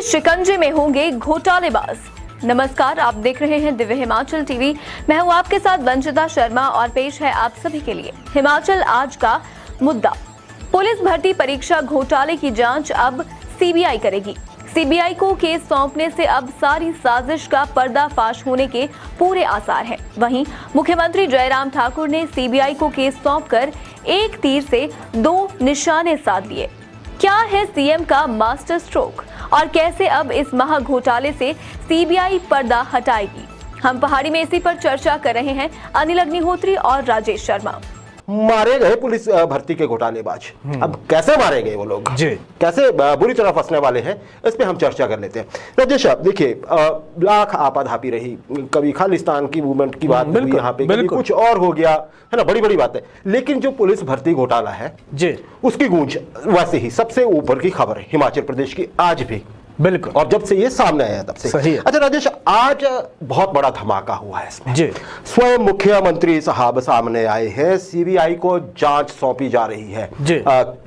के शिकंजे में होंगे घोटालेबाज। नमस्कार, आप देख रहे हैं दिव्य हिमाचल टीवी। मैं हूं आपके साथ वंचिता शर्मा और पेश है आप सभी के लिए हिमाचल आज का मुद्दा। पुलिस भर्ती परीक्षा घोटाले की जांच अब सीबीआई करेगी। सीबीआई को केस सौंपने से अब सारी साजिश का पर्दाफाश होने के पूरे आसार हैं। वहीं मुख्यमंत्री जयराम ठाकुर ने सीबीआई को केस सौंपकर एक तीर से दो निशाने साध लिए। क्या है सीएम का मास्टर स्ट्रोक और कैसे अब इस महा घोटाले से सीबीआई पर्दा हटाएगी? हम पहाड़ी में इसी पर चर्चा कर रहे हैं अनिल अग्निहोत्री और राजेश शर्मा। मारे गए पुलिस भर्ती के घोटालेबाज, अब कैसे मारे गए वो लोग, कैसे बुरी तरह फंसने वाले हैं, इस पे हम चर्चा कर लेते हैं। राजेश, देखिए, लाख आपाधापी रही, कभी खालिस्तान की मूवमेंट की बात हुई यहाँ पे, कभी कुछ और हो गया है ना, बड़ी बड़ी बात है। लेकिन जो पुलिस भर्ती घोटाला है उसकी गूंज वैसे ही सबसे ऊपर की खबर है हिमाचल प्रदेश की आज भी। बिल्कुल, और जब से ये सामने आया तब से सही है। अच्छा राजेश, आज बहुत बड़ा धमाका हुआ है इसमें। स्वयं मुख्यमंत्री साहब सामने आए हैं, सीबीआई को जांच सौंपी जा रही है।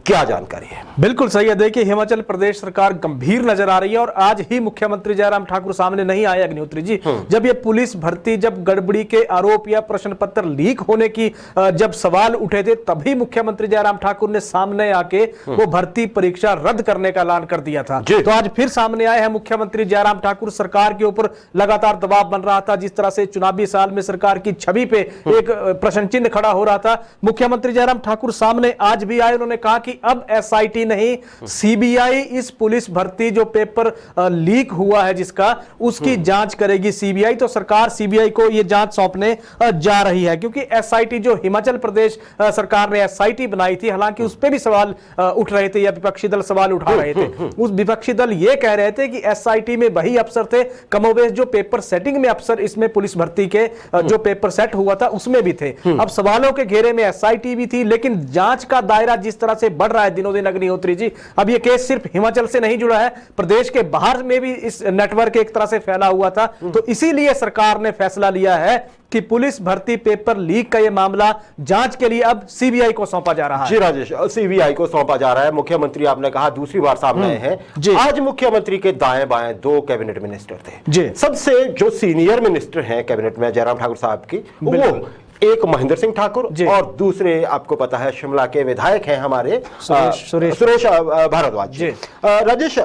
क्या जानकारी है? बिल्कुल सही है। देखिए, हिमाचल प्रदेश सरकार गंभीर नजर आ रही है और आज ही मुख्यमंत्री जयराम ठाकुर सामने नहीं आए अग्निहोत्री जी। जब ये पुलिस भर्ती, जब गड़बड़ी के आरोप या प्रश्न पत्र लीक होने की जब सवाल उठे थे, तभी मुख्यमंत्री जयराम ठाकुर ने सामने आके वो भर्ती परीक्षा रद्द करने का ऐलान कर दिया था। तो आज फिर सामने आए हैं मुख्यमंत्री जयराम ठाकुर। सरकार के ऊपर लगातार दबाव बन रहा था, जिस तरह से चुनावी साल में सरकार की छवि पे एक प्रश्न चिन्ह खड़ा हो रहा था। मुख्यमंत्री जयराम ठाकुर सामने आज भी आए। उन्होंने कहा कि अब एसआईटी नहीं, सीबीआई इस पुलिस भर्ती जो पेपर लीक हुआ है जिसका, उसकी जांच करेगी सीबीआई। तो सरकार सीबीआई को यह जांच सौंपने जा रही है, क्योंकि एसआईटी जो हिमाचल प्रदेश सरकार ने एसआईटी बनाई थी, हालांकि उस पर भी सवाल उठ रहे थे या विपक्षी दल सवाल उठा रहे थे। उस विपक्षी दल ये कह रहे थे कि एसआईटी में वही अफसर थे, कमोबेश जो पेपर सेटिंग में अफसर इसमें पुलिस भर्ती के जो पेपर सेट हुआ था उसमें भी थे। अब सवालों के घेरे में एसआईटी भी थी, लेकिन जांच का दायरा जिस तरह से बढ़ रहा है दिनों दिन अग्निहोत्री जी, अब ये केस सिर्फ हिमाचल से नहीं जुड़ा है, प्रदेश के बाहर में भी इस नेटवर्क एक तरह से फैला हुआ था। तो इसीलिए सरकार ने फैसला लिया है कि पुलिस भर्ती पेपर लीक का यह मामला जांच के लिए अब सीबीआई को सौंपा जा रहा है। जी राजेश, सीबीआई को सौंपा जा रहा है। मुख्यमंत्री, आपने कहा, दूसरी बार सामने आए हैं। आज मुख्यमंत्री के दाएं बाएं दो कैबिनेट मिनिस्टर थे। सबसे जो सीनियर मिनिस्टर हैं कैबिनेट में जयराम ठाकुर साहब की, वो एक महेंद्र सिंह ठाकुर और दूसरे आपको पता है शिमला के विधायक हैं हमारे सुरेश भारद्वाज। राजेश,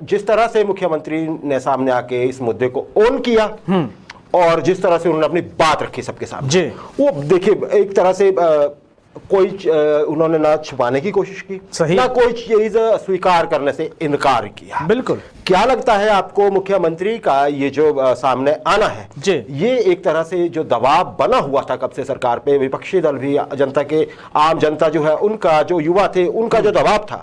जिस तरह से मुख्यमंत्री ने सामने आके इस मुद्दे को ऑन किया और जिस तरह से उन्होंने अपनी बात रखी सबके सामने, वो देखिए एक तरह से कोई उन्होंने ना छुपाने की कोशिश की, ना कोई चीज स्वीकार करने से इनकार किया। बिल्कुल। क्या लगता है आपको मुख्यमंत्री का ये जो सामने आना है, ये एक तरह से जो दबाव बना हुआ था कब से सरकार पे, विपक्षी दल भी, जनता के आम जनता जो है उनका, जो युवा थे उनका जो दबाव था,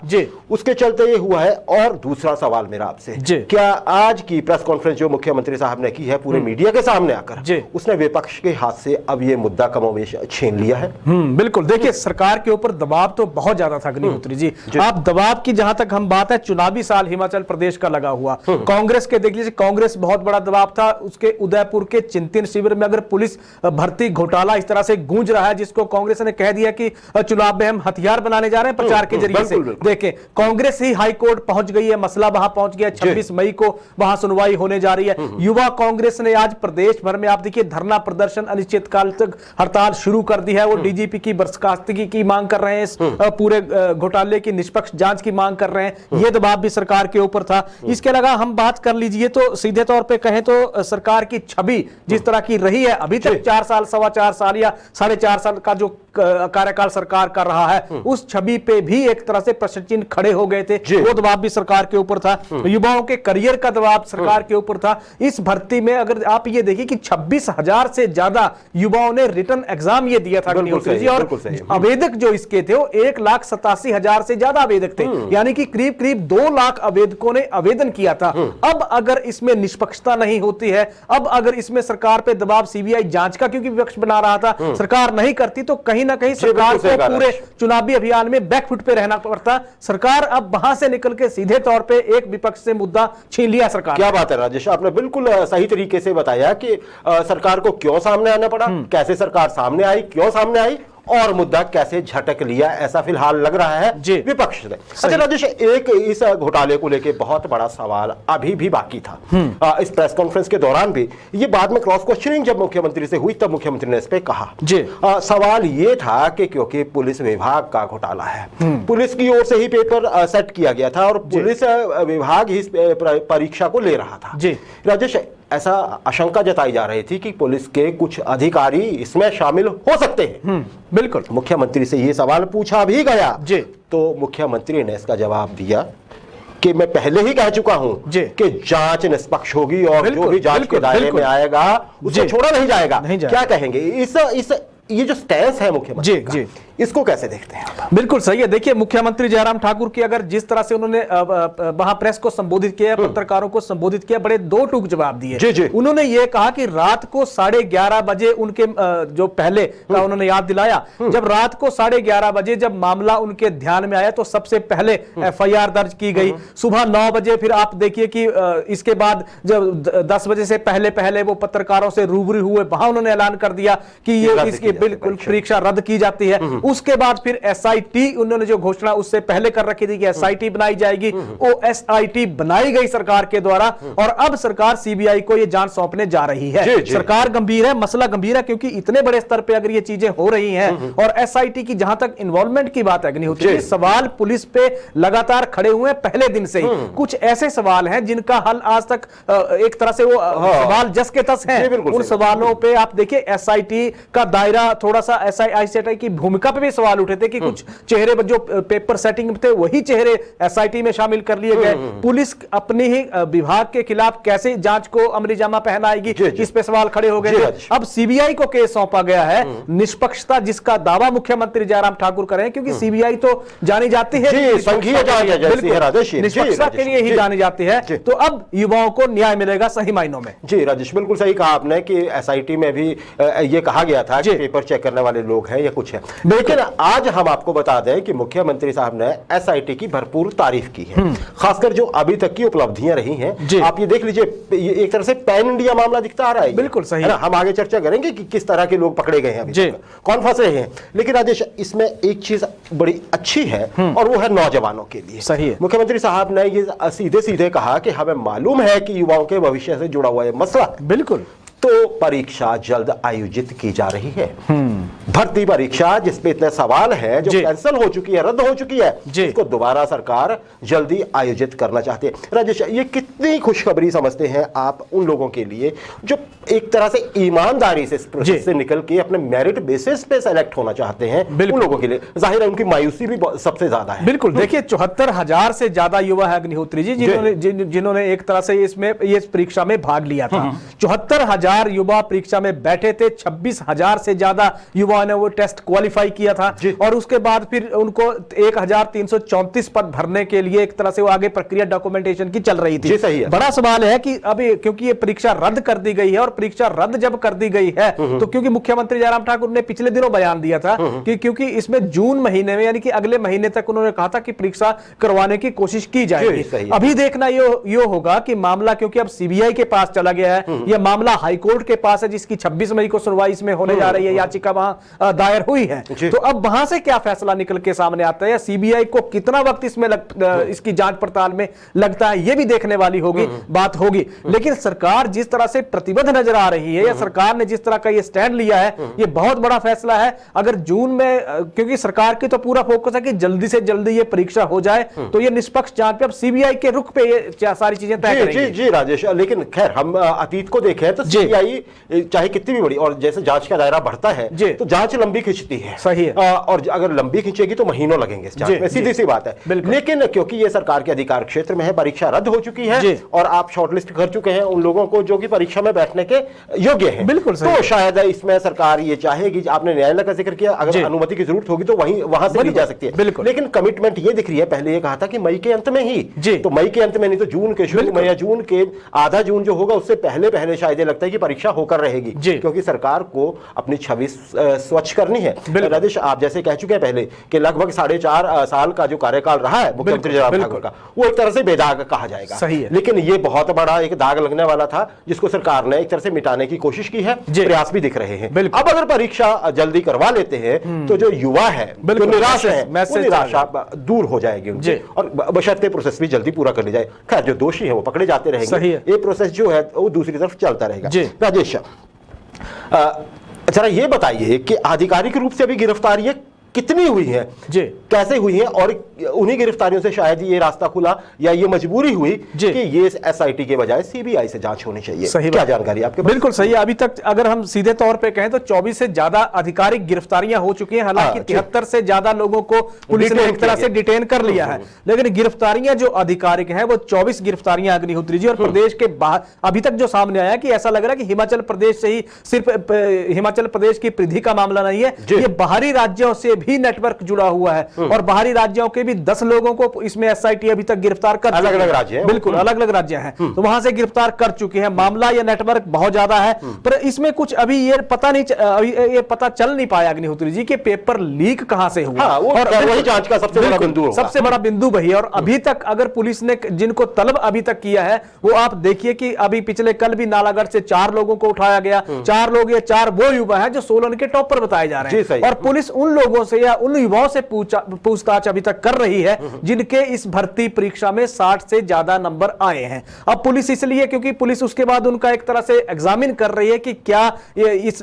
उसके चलते ये हुआ है? और दूसरा सवाल मेरा आपसे, क्या आज की प्रेस कॉन्फ्रेंस जो मुख्यमंत्री साहब ने की है पूरे मीडिया के सामने आकर, उसने विपक्ष के हाथ से अब ये मुद्दा कमोवेश छीन लिया है? बिल्कुल। देखिए, सरकार के ऊपर दबाव तो बहुत ज्यादा था अग्निहोत्री जी। आप दबाव की जहां तक हम बात है, चुनावी साल हिमाचल प्रदेश का लगा हुआ, कांग्रेस के देख लीजिए, कांग्रेस बहुत बड़ा दबाव था उसके। उदयपुर के चिंतन शिविर में अगर पुलिस भर्ती घोटाला इस तरह से गूंज रहा है, जिसको कांग्रेस ने कह दिया कि चुनाव में हम हथियार बनाने जा रहे हैं प्रचार के जरिए से, देखें कांग्रेस ही हाई कोर्ट पहुंच गई है, मसला वहां पहुंच गया। 26 मई को वहां सुनवाई होने जा रही है। युवा कांग्रेस ने आज प्रदेश भर में आप देखिए धरना प्रदर्शन, अनिश्चितकाल तक हड़ताल शुरू कर दी है। वो डीजीपी की बर्खास्तगी की मांग कर रहे हैं, इस पूरे घोटाले की निष्पक्ष जांच की मांग कर रहे हैं। ये दबाव भी सरकार के ऊपर था। इसके अलावा हम बात कर लीजिए तो सीधे तौर पे कहें तो सरकार की छवि जिस तरह की रही है अभी तक, 4 साल, 4.25 साल या 4.5 साल का जो कार्यकाल सरकार कर रहा है, उस छवि पे भी एक तरह से प्रश्न चिन्ह खड़े हो गए थे। वो दबाव भी सरकार के ऊपर था। युवाओं के करियर का दबाव सरकार के ऊपर था। इस भर्ती में अगर आप ये देखिए कि 26,000 से ज्यादा युवाओं ने रिटर्न एग्जाम ये दिया था और आवेदक जो इसके थे वो 1,87,000 से ज्यादा आवेदक थे, यानी कि करीब करीब 2 लाख आवेदकों ने आवेदन किया था। अब अगर इसमें निष्पक्षता नहीं होती है, अब अगर इसमें सरकार पे दबाव सीबीआई जांच का, क्योंकि विपक्ष बना रहा था, सरकार नहीं करती तो कहीं ना कहीं सरकार को पूरे चुनावी अभियान में बैकफुट पे रहना पड़ता। सरकार अब वहां से निकल के सीधे तौर पे एक विपक्ष से मुद्दा छीन लिया सरकार। क्या बात है राजेश, आपने बिल्कुल सही तरीके से बताया कि सरकार को क्यों सामने आना पड़ा, कैसे सरकार सामने आई, क्यों सामने आई और मुद्दा कैसे झटक लिया, ऐसा फिलहाल लग रहा है विपक्ष से। अच्छा राजेश, एक इस घोटाले को लेकर बहुत बड़ा सवाल अभी भी बाकी था। इस प्रेस कॉन्फ्रेंस के दौरान भी, ये बाद में क्रॉस क्वेश्चनिंग जब मुख्यमंत्री से हुई तब मुख्यमंत्री ने इस पे कहा। सवाल ये था कि क्योंकि पुलिस विभाग का घोटाला है, पुलिस की ओर से ही पेपर सेट किया गया था और पुलिस विभाग ही इस परीक्षा को ले रहा था। राजेश, ऐसा आशंका जताई जा रही थी कि पुलिस के कुछ अधिकारी इसमें शामिल हो सकते हैं। बिल्कुल, मुख्यमंत्री से ये सवाल पूछा भी गया तो मुख्यमंत्री ने इसका जवाब दिया कि मैं पहले ही कह चुका हूं कि जांच निष्पक्ष होगी और जो भी जांच के दायरे में आएगा उसे छोड़ा नहीं जाएगा। क्या कहेंगे इस ये जो स्टैंस है मुख्यमंत्री का, इसको कैसे देखते हैं? बिल्कुल सही है। देखिए, मुख्यमंत्री जयराम ठाकुर की अगर जिस तरह से उन्होंने वहां प्रेस को संबोधित किया, पत्रकारों को संबोधित किया, बड़े दो टूक जवाब दिए। उन्होंने ये कहा कि रात को 11:30 बजे उनके जो पहले का उन्होंने याद दिलाया, जब रात को 11:30 बजे जब मामला उनके ध्यान में आया तो सबसे पहले FIR दर्ज की गई। सुबह 9 बजे फिर आप देखिए कि इसके बाद जब 10 बजे से पहले वो पत्रकारों से रूबरू हुए, वहां उन्होंने ऐलान कर दिया कि ये इसकी बिल्कुल परीक्षा रद्द की जाती है। उसके बाद फिर SIT उन्होंने जो घोषणा उससे पहले कर रखी थी कि SIT बनाई जाएगी, वो SIT बनाई गई सरकार के द्वारा और अब सरकार CBI को ये जांच सौंपने जा रही है। सरकार गंभीर है, मसला गंभीर है, क्योंकि इतने बड़े स्तर पे अगर ये चीजें हो रही हैं और SIT की जहां तक इन्वॉल्वमेंट की बात अग्निहोत्री, सवाल पुलिस पे लगातार खड़े हुए हैं पहले दिन से ही। कुछ ऐसे सवाल हैं जिनका हल आज तक एक तरह से वो सवाल जस के तस हैं। उन सवालों पे आप देखिए SIT का दायरा, थोड़ा सा SIT की भूमिका पे भी सवाल उठे थे कि कुछ चेहरे जो पेपर सेटिंग थे वही चेहरे SIT में शामिल कर लिए गए। पुलिस अपने ही विभाग के खिलाफ कैसे जांच को अमलीजामा पहनाएगी, इस पे सवाल खड़े हो गए थे। अब CBI को केस सौंपा गया है, निष्पक्षता जिसका दावा मुख्यमंत्री जयराम ठाकुर कर रहे हैं, क्योंकि CBI तो जानी जाती है निष्पक्षता के लिए ही जानी जाती है। तो अब युवाओं को न्याय मिलेगा सही मायनों में। जी राजेश, बिल्कुल सही कहा आपने कि SIT में भी ये कहा गया था कि पेपर चेक करने वाले लोग हैं या कुछ है। लेकिन आज हम आपको बता दें कि मुख्यमंत्री साहब ने SIT की भरपूर तारीफ की है, खासकर जो अभी तक की उपलब्धियां रही हैं। आप ये देख लीजिए, एक तरह से पैन इंडिया मामला दिखता आ रहा है। बिल्कुल सही है ना। हम आगे चर्चा करेंगे कि किस तरह के लोग पकड़े गए हैं, अभी कौन फंस रहे हैं। लेकिन राजेश, इसमें एक चीज बड़ी अच्छी है और वो है नौजवानों के लिए। सही है। मुख्यमंत्री साहब ने ये सीधे सीधे कहा कि हमें मालूम है कि युवाओं के भविष्य से जुड़ा हुआ है मसला। बिल्कुल। तो परीक्षा जल्द आयोजित की जा रही है। भर्ती परीक्षा जिसपे इतने सवाल हैं, जो कैंसिल हो चुकी है, रद्द हो चुकी है, इसको दोबारा सरकार जल्दी आयोजित करना चाहती है। राजेश, ये कितनी खुशखबरी समझते हैं आप उन लोगों के लिए जो एक तरह से ईमानदारी से इस प्रोसेस से निकल के अपने मेरिट बेसिस पे सेलेक्ट होना चाहते हैं? उन लोगों के लिए जाहिर है उनकी मायूसी भी सबसे ज्यादा है। बिल्कुल। देखिए, 74,000 से ज्यादा युवा है अग्निहोत्री जी जिन्होंने एक तरह से इसमें ये परीक्षा में भाग लिया था। 74,000 युवा परीक्षा में बैठे थे, 26,000 से ज्यादा युवाओं ने वो टेस्ट क्वालिफाई किया था और उसके बाद फिर उनको 1,334 पद भरने के लिए एक तरह से वो आगे प्रक्रिया डॉक्यूमेंटेशन की चल रही थी। सही है। बड़ा सवाल है कि अभी क्योंकि ये परीक्षा रद्द कर दी गई है और परीक्षा रद्द जब कर दी गई है तो क्योंकि मुख्यमंत्री जयराम ठाकुर ने पिछले दिनों बयान दिया था कि क्योंकि इसमें जून महीने में यानी कि अगले महीने तक उन्होंने कहा था कि परीक्षा करवाने की कोशिश की जाएगी। अभी देखना ये होगा कि मामला, क्योंकि अब CBI के पास चला गया है, यह मामला हाईकोर्ट के पास है जिसकी 26 मई को सुनवाई इसमें होने जा रही है, याचिका वहां दायर हुई है। तो अब वहां से क्या फैसला निकल के सामने आता है, CBI को कितना वक्त इसमें इसकी जांच पड़ताल में लगता है, यह भी देखने वाली बात होगी। लेकिन सरकार जिस तरह से प्रतिबद्ध नजर आ रही है या सरकार ने जिस तरह का ये स्टैंड लिया है, ये बहुत बड़ा फैसला है। अगर जून में, क्योंकि सरकार की तो पूरा फोकस है कि जल्दी से जल्दी ये परीक्षा हो जाए, तो ये निष्पक्ष जांच पे अब CBI के रुख पे ये सारी चीजें तय करेंगी। जी राजेश, लेकिन खैर हम अतीत को देखें तो CBI चाहे कितनी भी बड़ी, और जैसे जांच का दायरा बढ़ता है तो जांच लंबी खिंचती है। सही है। और अगर लंबी खिंचेगी तो महीनों लगेंगे इस जांच में, सीधी सी बात है। लेकिन क्योंकि ये सरकार के अधिकार क्षेत्र में है, परीक्षा रद्द हो चुकी है और आप शॉर्टलिस्ट कर चुके हैं उन लोगों को जो कि परीक्षा में बैठने के योग्य हैं। बिल्कुल। तो शायद इसमें सरकार ये चाहेगी, आपने न्यायालय का जिक्र किया, अगर अनुमति की जरूरत होगी तो वहां से ली जा सकती है। लेकिन कमिटमेंट ये दिख रही है, पहले ये कहा था कि मई के अंत में ही, तो मई के अंत में नहीं तो जून के शुरू में या जून के आधा जून जो होगा उससे पहले शायद लगता है कि परीक्षा होकर रहेगी, क्योंकि सरकार को अपनी छवि स्वच्छ करनी है। राजेश, आप जैसे कह चुके हैं पहले कि लगभग 4.5 साल का जो कार्यकाल रहा है मुख्यमंत्री जयराम ठाकुर का, वो एक तरह से बेदाग कहा जाएगा। सही है। लेकिन ये बहुत बड़ा एक दाग लगने वाला था जिसको सरकार ने एक तरह से मिटाने की कोशिश की है, प्रयास भी दिख रहे हैं। अब अगर परीक्षा जल्दी करवा लेते हैं तो जो युवा है, जो निराश है, वो निराशा दूर हो जाएगी उनसे, और बशर्ते प्रोसेस भी जल्दी पूरा कर ली जाए। खैर, जो दोषी है वो पकड़े जाते रहेंगे, ये प्रोसेस जो है वो दूसरी तरफ चलता रहेगा। राजेश, जरा ये बताइए कि आधिकारिक रूप से अभी गिरफ्तारियां कितनी हुई है, कैसे हुई है, और उन्हीं गिरफ्तारियों से शायद ये रास्ता खुला या ये मजबूरी हुई कि ये एसआईटी के बजाय सीबीआई से जांच होनी चाहिए। सही क्या जानकारी आपके पास? बिल्कुल सही है। अभी तक अगर हम सीधे तौर पे कहें तो 24 से ज्यादा आधिकारिक गिरफ्तारियां हो चुकी हैं। हालांकि 73 से ज्यादा लोगों को पुलिस ने एक तरह से डिटेन कर लिया है, लेकिन गिरफ्तारियां जो आधिकारिक हैं वो 24 गिरफ्तारियां अग्निहोत्री जी। और प्रदेश के बाहर अभी तक जो सामने आया कि ऐसा लग रहा है कि हिमाचल प्रदेश से ही, सिर्फ हिमाचल प्रदेश की परिधि का मामला नहीं है, ये बाहरी राज्यों से भी नेटवर्क जुड़ा हुआ है, और बाहरी राज्यों के भी 10 लोगों को इसमें एसआईटी अभी तक गिरफ्तार कर, अलग अलग राज्य हैं, बिल्कुल अलग अलग राज्य हैं, तो वहां से गिरफ्तार कर चुके हैं। मामला या नेटवर्क बहुत ज्यादा है, पर इसमें कुछ अभी ये पता चल नहीं पाया अग्निहोत्री जी के पेपर लीक कहां से हुआ, और वही जांच का सबसे बड़ा बिंदु वही। और अभी तक अगर पुलिस ने जिनको तलब अभी तक किया है वो आप देखिए कि अभी पिछले कल भी नालागढ़ से 4 लोगों को उठाया गया, 4 लोग, ये 4 वो युवा हैं जो सोलन के टॉपर बताए जा रहे हैं, और पुलिस उन लोगों से या उन युवाओं से पूछताछ अभी तक कर रही है जिनके इस भर्ती परीक्षा में 60 से ज्यादा नंबर आए हैं। अब पुलिस इसलिए, क्योंकि पुलिस उसके बाद उनका एक तरह से एग्जामिन कर रही है कि क्या ये इस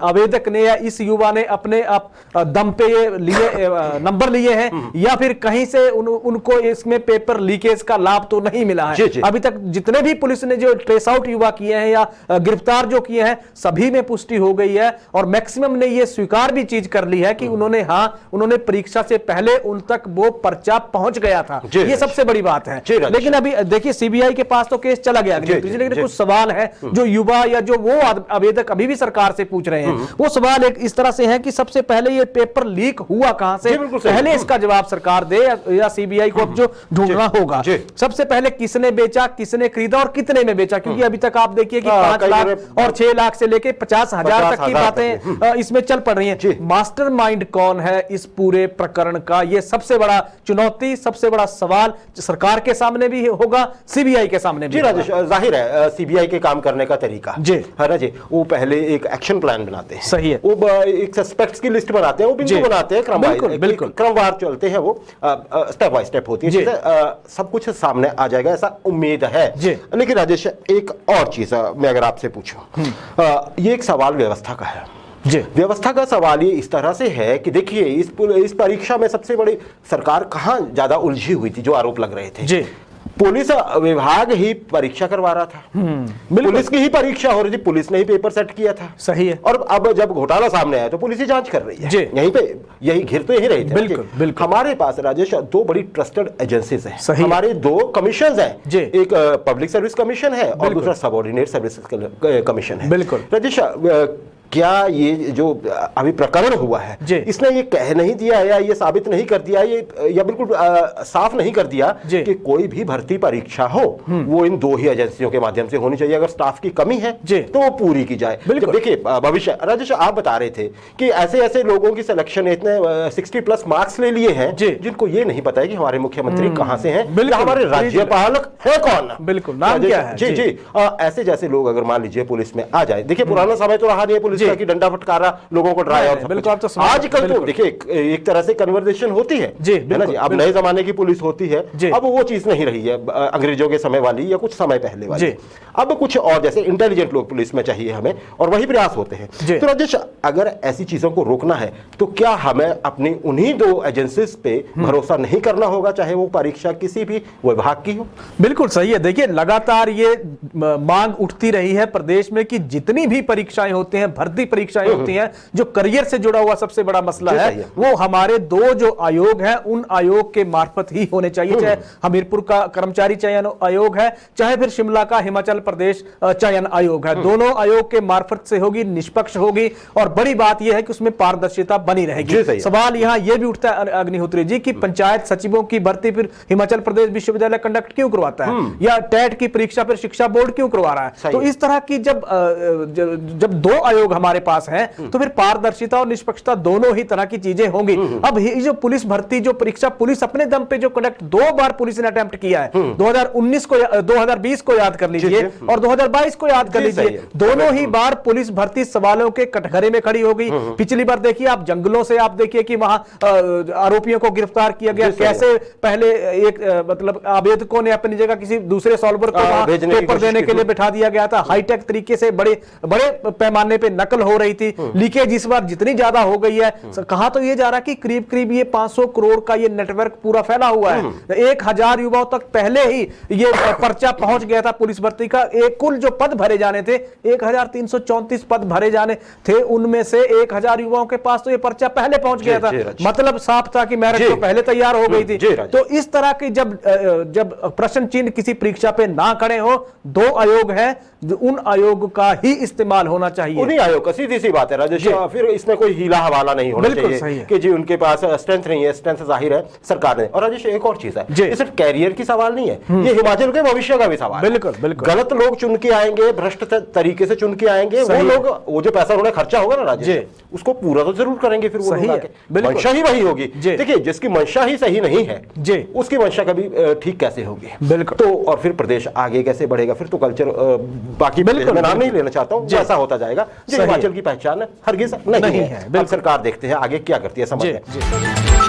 आवेदक ने या इस युवा ने अपने आप दम पे ये लिए नंबर लिए हैं, या फिर कहीं से उनको इसमें पेपर लीकेज का लाभ तो नहीं मिला है। अभी तक जितने भी पुलिस ने जो ट्रेस आउट युवा किए हैं या गिरफ्तार जो किए हैं, सभी में पुष्टि हो गई है, और मैक्सिमम ने ये स्वीकार भी चीज कर ली है कि उन्होंने परीक्षा से पहले उन तक वो पर्चा पहुंच गया था। ये सबसे बड़ी बात है। लेकिन अभी देखिए सीबीआई के पास तो केस चला गया, लेकिन कुछ सवाल है जो युवा या जो वो आवेदक अभी भी सरकार से पूछ रहे हैं, वो सवाल एक इस तरह से है कि सबसे पहले ये पेपर लीक हुआ कहां से, पहले इसका जवाब सरकार दे, या सीबीआई को अब जो ढूंढना होगा। सबसे पहले किसने बेचा, किसने खरीदा और कितने में बेचा, क्योंकि अभी तक आप देखिए कि 5 लाख और 6 लाख से लेकर 50,000 तक की बातें इसमें चल पड़ रही हैं। मास्टरमाइंड कौन है इस पूरे प्रकरण का, ये सबसे बड़ा चुनौती, सबसे बड़ा सवाल सरकार के सामने भी होगा, सीबीआई के सामने भी। राजेश, जाहिर है सीबीआई के काम करने का तरीका है ना जी, वो पहले एक एक्शन प्लान बनाते हैं, सही है, वो एक सस्पेक्ट्स की लिस्ट बनाते हैं, वो बिंदु बनाते हैं, क्रमवार चलते हैं, वो स्टेप बाय स्टेप होती है, सब कुछ सामने आ जाएगा ऐसा उम्मीद है। लेकिन राजेश, एक और चीज मैं अगर आपसे पूछूं, ये एक सवाल व्यवस्था का है। व्यवस्था का सवाल ये इस तरह से है कि देखिए इस परीक्षा में सबसे बड़ी सरकार कहां ज्यादा उलझी हुई थी, जो आरोप लग रहे थे, पुलिस विभाग ही परीक्षा करवा रहा था, पुलिस की ही परीक्षा हो रही थी, पुलिस ने ही पेपर सेट किया था, सही है। और अब जब घोटाला सामने आया तो पुलिस ही जांच कर रही है, यहीं पे यही घिर तो यही रही थी। बिल्कुल। हमारे पास राजेश 2 बड़ी ट्रस्टेड एजेंसीज हैं, हमारे 2 कमीशन हैं, एक पब्लिक सर्विस कमीशन है और दूसरा सबऑर्डिनेट सर्विस कमीशन है। बिल्कुल राजेश, क्या ये जो अभी प्रकरण हुआ है इसने ये कह नहीं दिया या ये साबित नहीं कर दिया, ये या बिल्कुल साफ नहीं कर दिया कि कोई भी भर्ती परीक्षा हो वो इन 2 ही एजेंसियों के माध्यम से होनी चाहिए। अगर स्टाफ की कमी है तो वो पूरी की जाए। देखिए भविष्य, राजेश आप बता रहे थे कि ऐसे ऐसे लोगों की सिलेक्शन इतने 60+ मार्क्स ले लिए हैं जिनको ये नहीं पता है कि हमारे मुख्यमंत्री कहां से हैं, हमारे राज्यपाल है कौन, बिल्कुल नाम क्या है। जी ऐसे जैसे लोग अगर मान लीजिए पुलिस में आ जाए, देखिए पुराना समय तो रहा नहीं है पुलिस की डंडा फटकारा लोगों को डराया, और आजकल तो देखिए एक तरह से कन्वर्सेशन होती है ना जी, अब नए जमाने की पुलिस होती है, अब वो चीज नहीं रही है अंग्रेजों के समय वाली या कुछ समय पहले वाली, अब कुछ और जैसे इंटेलिजेंट लोग पुलिस में चाहिए हमें, और वही प्रयास होते हैं। तो राजेश, अगर ऐसी चीजों को रोकना है तो क्या हमें अपनी उन्हीं 2 एजेंसीज पे भरोसा नहीं करना होगा, चाहे वो परीक्षा किसी भी विभाग की हो? बिल्कुल सही है। देखिए लगातार ये मांग उठती रही है प्रदेश में कि जितनी भी परीक्षाएं होती हैं, भर्ती भर्ती परीक्षाएं होती हैं, जो करियर से जुड़ा हुआ सबसे बड़ा मसला है, वो हमारे दो जो आयोग हैं उन आयोग के मार्फत ही होने चाहिए। चाहे हमीरपुर का कर्मचारी चयन आयोग है, चाहे फिर शिमला का हिमाचल प्रदेश चयन आयोग है, दोनों आयोग के मार्फत से होगी, निष्पक्ष होगी और बड़ी बात यह है कि उसमें पारदर्शिता बनी रहेगी। सवाल यहां यह भी उठता है अग्निहोत्री जी कि पंचायत सचिवों की भर्ती फिर हिमाचल प्रदेश विश्वविद्यालय कंडक्ट क्यों करवाता है, या टेट की परीक्षा फिर शिक्षा बोर्ड क्यों करवा रहा है। तो इस तरह की जब दो आयोग हमारे पास हैं तो फिर पारदर्शिता और निष्पक्षता दोनों ही तरह की चीजें होंगी। अब ये जो पुलिस भर्ती जो परीक्षा पुलिस अपने दम पे जो कंडक्ट 2 बार पुलिस ने अटेम्प्ट किया है, 2019 को 2020 को याद कर लीजिए और 2022 को याद कर लीजिए, दोनों ही बार पुलिस भर्ती सवालों के कटघरे में खड़ी हो गई। पिछली बार देखिए आप जंगलों से आप देखिए कि वहां आरोपियों को गिरफ्तार किया गया, कैसे पहले एक मतलब आवेदकों ने अपनी जगह किसी दूसरे सॉल्वर को पेपर देने के लिए बिठा दिया गया था, हाईटेक तरीके से बड़े पैमाने पे नकल हो रही थी, लीकेज इस बार जितनी ज्यादा हो गई है। कहा तो ये जा रहा कि करीब करीब ये 500 करोड़ का ये नेटवर्क पूरा फैला हुआ है, 1000 युवाओं तक पहले ही ये पर्चा पहुंच गया था पुलिस भर्ती का। एक कुल जो पद भरे जाने थे 1334 पद भरे जाने थे, उनमें से 1000 युवाओं के पास तो ये पर्चा पहले पहुंच गया था, मतलब साफ था कि मेरिट तो पहले तैयार हो गई थी। तो इस तरह की जब प्रश्न चिन्ह किसी परीक्षा पे ना खड़े हो, दो आयोग है, उन आयोग का ही इस्तेमाल होना चाहिए, उन्हीं आयोग का। सीधी सी बात है राजेश, फिर इसमें कोई हीला हवाला नहीं होना चाहिए कि जी उनके पास स्ट्रेंथ नहीं है, स्ट्रेंथ जाहिर है सरकार ने। और राजेश एक और चीज है, ये सिर्फ कैरियर की सवाल नहीं है, ये हिमाचल के भविष्य का भी सवाल है। बिल्कुल गलत लोग चुन के आएंगे, भ्रष्ट तरीके से चुन के आएंगे, वो लोग वो जो पैसा उन्हें खर्चा होगा ना राजेश, उसको पूरा तो जरूर करेंगे, फिर वो मंशा ही वही होगी। देखिए जिसकी मंशा ही सही नहीं है उसकी मंशा कभी ठीक कैसे होगी। बिल्कुल। तो और फिर प्रदेश आगे कैसे बढ़ेगा, फिर तो कल्चर बाकी मैं नाम नहीं लेना चाहता हूँ, ऐसा होता जाएगा जो हिमाचल की पहचान हरगिज नहीं है। अब सरकार देखते हैं आगे क्या करती है, समझ